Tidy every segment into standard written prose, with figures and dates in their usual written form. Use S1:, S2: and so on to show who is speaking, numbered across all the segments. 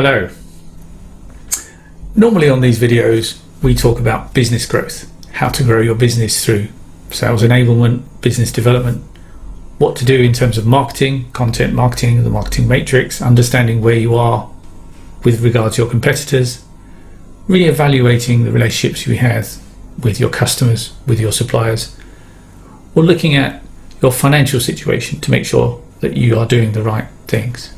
S1: Hello. Normally on these videos we talk about business growth, how to grow your business through sales enablement, business development, what to do in terms of marketing, content marketing, the marketing matrix, understanding where you are with regard to your competitors, re-evaluating the relationships you have with your customers, with your suppliers, or looking at your financial situation to make sure that you are doing the right things.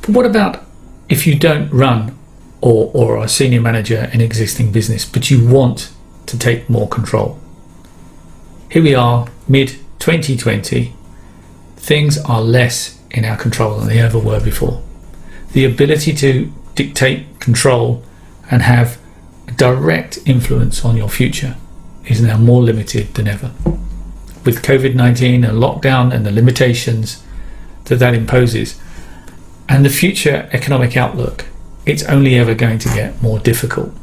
S1: But what about if you don't run or are a senior manager in an existing business, but you want to take more control? Here we are, mid-2020. Things are less in our control than they ever were before. The ability to dictate, control, and have a direct influence on your future is now more limited than ever. With COVID-19 and lockdown and the limitations that imposes, and the future economic outlook, it's only ever going to get more difficult.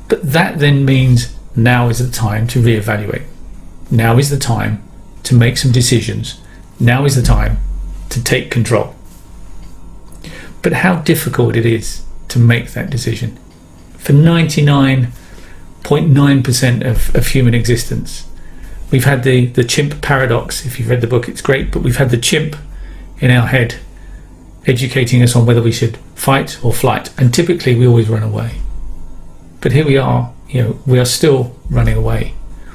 S1: But that then means now is the time to reevaluate. Now is the time to make some decisions. Now is the time to take control. But how difficult it is to make that decision. For 99.9% of human existence, we've had the chimp paradox. If you've read the book, it's great, but we've had the chimp in our head educating us on whether we should fight or flight, and typically we always run away. But here we are, we are still running away.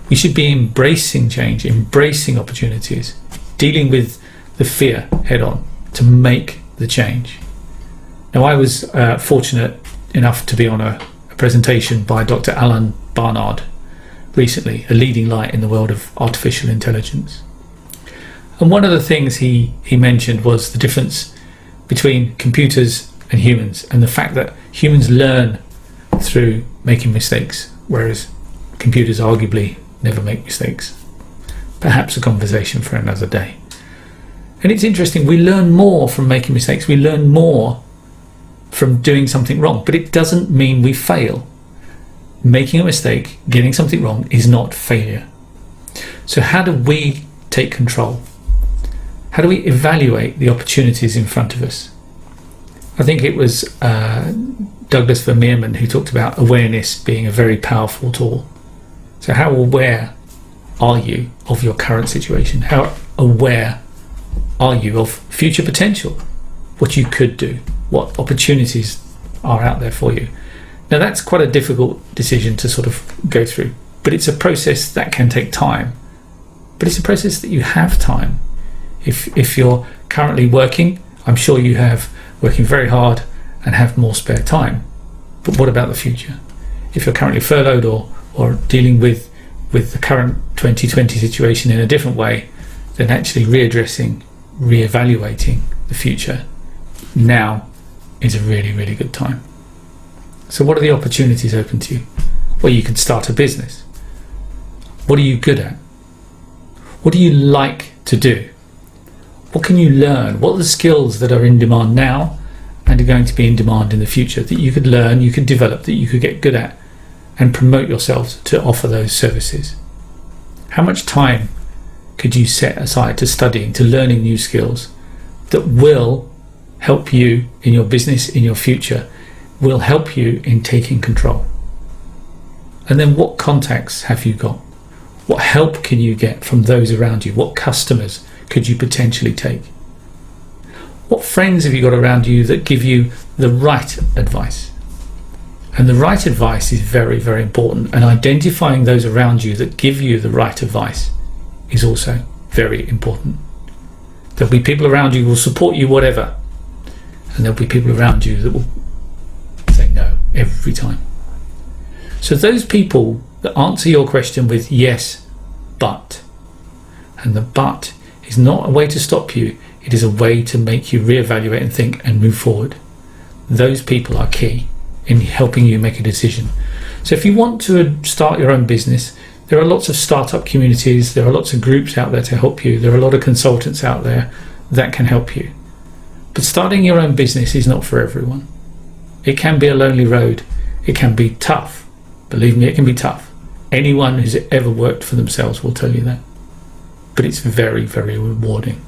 S1: We should be embracing change, embracing opportunities, dealing with the fear head on to make the change. Now, I was fortunate enough to be on a presentation by Dr. Alan Barnard recently, a leading light in the world of artificial intelligence. And one of the things he mentioned was the difference between computers and humans, and the fact that humans learn through making mistakes, whereas computers arguably never make mistakes. Perhaps a conversation for another day. And it's interesting, we learn more from making mistakes, we learn more from doing something wrong, but it doesn't mean we fail. Making a mistake, getting something wrong is not failure. So how do we take control? How do we evaluate the opportunities in front of us? I think it was Douglas Vermeerman who talked about awareness being a very powerful tool. So how aware are you of your current situation? How aware are you of future potential? What you could do? What opportunities are out there for you? Now that's quite a difficult decision to sort of go through, but it's a process that can take time. But it's a process that you have time. If you're currently working, I'm sure you have working very hard and have more spare time. But what about the future? If you're currently furloughed or dealing with the current 2020 situation in a different way, then actually reevaluating the future now is a really, really good time. So what are the opportunities open to you? Well, you can start a business. What are you good at? What do you like to do? What can you learn? What are the skills that are in demand now and are going to be in demand in the future that you could learn, you could develop, that you could get good at and promote yourself to offer those services? How much time could you set aside to studying, to learning new skills that will help you in your business, in your future, will help you in taking control? And then what contacts have you got? What help can you get from those around you? What customers could you potentially take? What friends have you got around you that give you the right advice? And the right advice is very, very important. And identifying those around you that give you the right advice is also very important. There'll be people around you who will support you whatever. And there'll be people around you that will say no every time. So those people that answer your question with yes, but, and the but is not a way to stop you, it is a way to make you reevaluate and think and move forward. Those people are key in helping you make a decision. So if you want to start your own business, there are lots of startup communities, there are lots of groups out there to help you, there are a lot of consultants out there that can help you. But starting your own business is not for everyone. It can be a lonely road, it can be tough. Believe me, it can be tough. Anyone who's ever worked for themselves will tell you that. But it's very, very rewarding.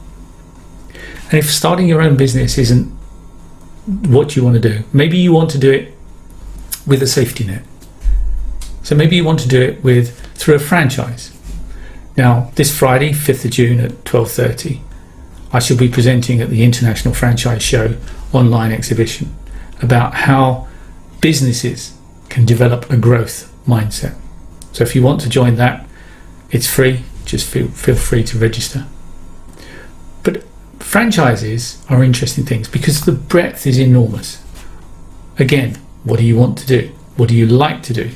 S1: And if starting your own business isn't what you want to do. Maybe you want to do it with a safety net. So maybe you want to do it through a franchise. Now, this Friday, 5th of June at 12:30, I shall be presenting at the International Franchise Show online exhibition about how businesses can develop a growth mindset. So if you want to join that, it's free. Just feel free to register. But franchises are interesting things because the breadth is enormous. Again, what do you want to do? What do you like to do?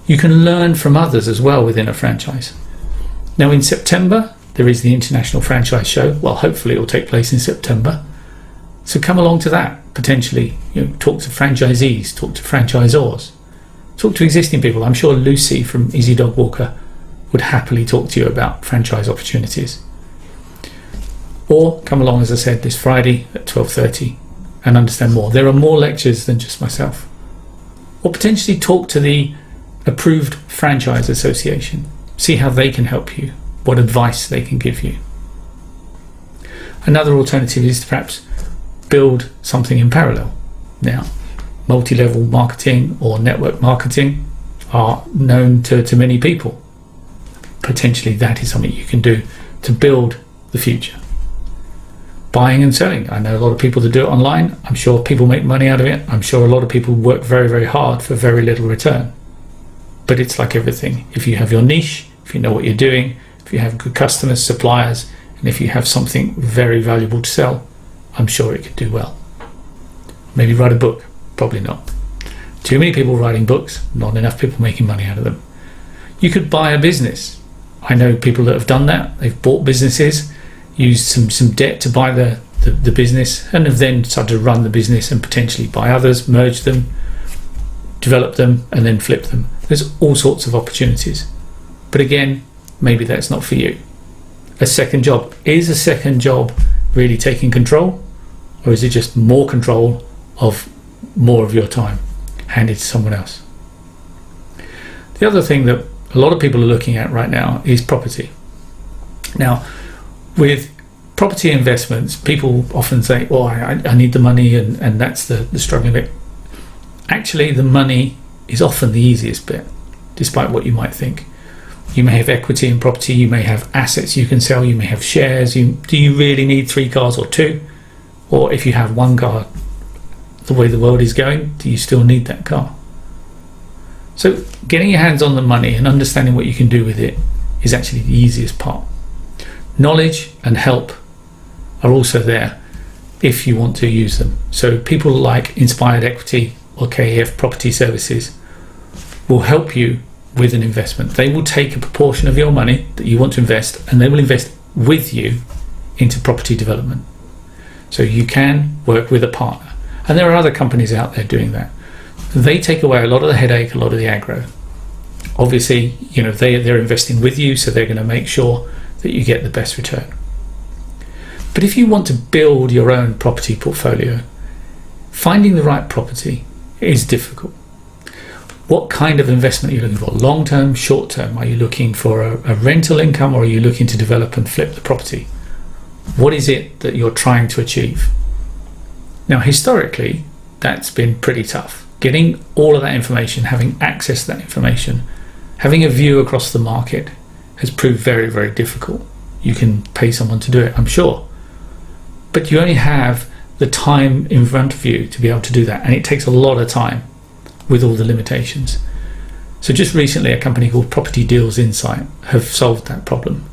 S1: You can learn from others as well within a franchise. Now in September, there is the International Franchise Show. Well, hopefully it will take place in September. So come along to that, potentially. Talk to franchisees, talk to franchisors, talk to existing people. I'm sure Lucy from Easy Dog Walker would happily talk to you about franchise opportunities. Or come along, as I said, this Friday at 12:30 and understand more. There are more lectures than just myself. Or potentially talk to the Approved Franchise Association. See how they can help you, what advice they can give you. Another alternative is to perhaps build something in parallel. Now, multi-level marketing or network marketing are known to many people. Potentially that is something you can do to build the future. Buying and selling. I know a lot of people that do it online. I'm sure people make money out of it. I'm sure a lot of people work very, very hard for very little return. But it's like everything. If you have your niche, if you know what you're doing, if you have good customers, suppliers, and if you have something very valuable to sell, I'm sure it could do well. Maybe write a book. Probably not. Too many people writing books, not enough people making money out of them. You could buy a business. I know people that have done that. They've bought businesses, used some debt to buy the business, and have then started to run the business and potentially buy others, merge them, develop them, and then flip them. There's all sorts of opportunities. But again, maybe that's not for you. A second job. Is a second job really taking control? Or is it just more control of more of your time handed to someone else? The other thing that a lot of people are looking at right now is property. Now, with property investments, people often say, well, I need the money, and that's the struggling bit. Actually, the money is often the easiest bit, despite what you might think. You may have equity in property, you may have assets you can sell, you may have shares. Do you really need 3 cars or 2? Or if you have 1 car, the way the world is going, do you still need that car? So getting your hands on the money and understanding what you can do with it is actually the easiest part. Knowledge and help are also there if you want to use them. So people like Inspired Equity or KEF Property Services will help you with an investment. They will take a proportion of your money that you want to invest, and they will invest with you into property development. So you can work with a partner. And there are other companies out there doing that. They take away a lot of the headache, a lot of the aggro. Obviously, they're investing with you, so they're going to make sure that you get the best return. But if you want to build your own property portfolio, finding the right property is difficult. What kind of investment are you looking for? Long-term, short-term? Are you looking for a rental income, or are you looking to develop and flip the property? What is it that you're trying to achieve? Now, historically, that's been pretty tough. Getting all of that information, having access to that information, having a view across the market has proved very, very difficult. You can pay someone to do it, I'm sure. But you only have the time in front of you to be able to do that. And it takes a lot of time with all the limitations. So just recently, a company called Property Deals Insight have solved that problem.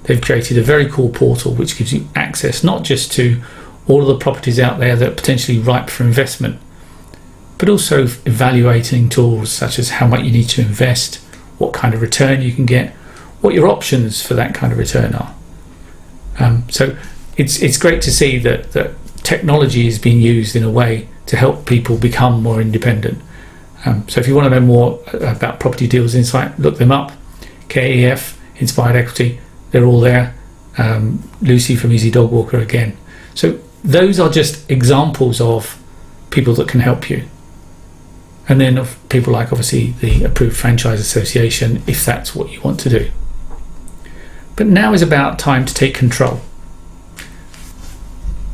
S1: They've created a very cool portal which gives you access not just to all of the properties out there that are potentially ripe for investment, but also evaluating tools such as how much you need to invest, what kind of return you can get, what your options for that kind of return are. So it's great to see that technology is being used in a way to help people become more independent. So if you want to know more about Property Deals Insight, look them up. KEF, Inspired Equity, they're all there. Lucy from Easy Dog Walker again. So those are just examples of people that can help you. And then of people like obviously the Approved Franchise Association, if that's what you want to do. But now is about time to take control.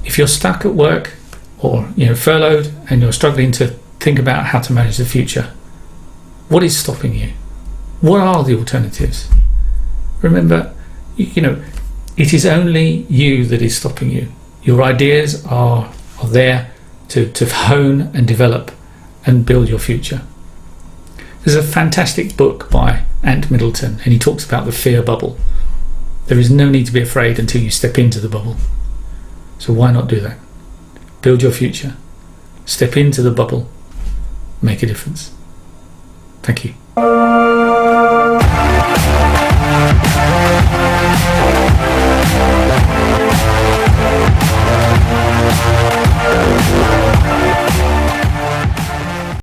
S1: If you're stuck at work or furloughed, and you're struggling to think about how to manage the future. What is stopping you? What are the alternatives? Remember, it is only you that is stopping you. Your ideas are there to hone and develop and build your future. There's a fantastic book by Ant Middleton, and he talks about the fear bubble. There is no need to be afraid until you step into the bubble. So why not do that? Build your future. Step into the bubble. Make a difference. Thank you.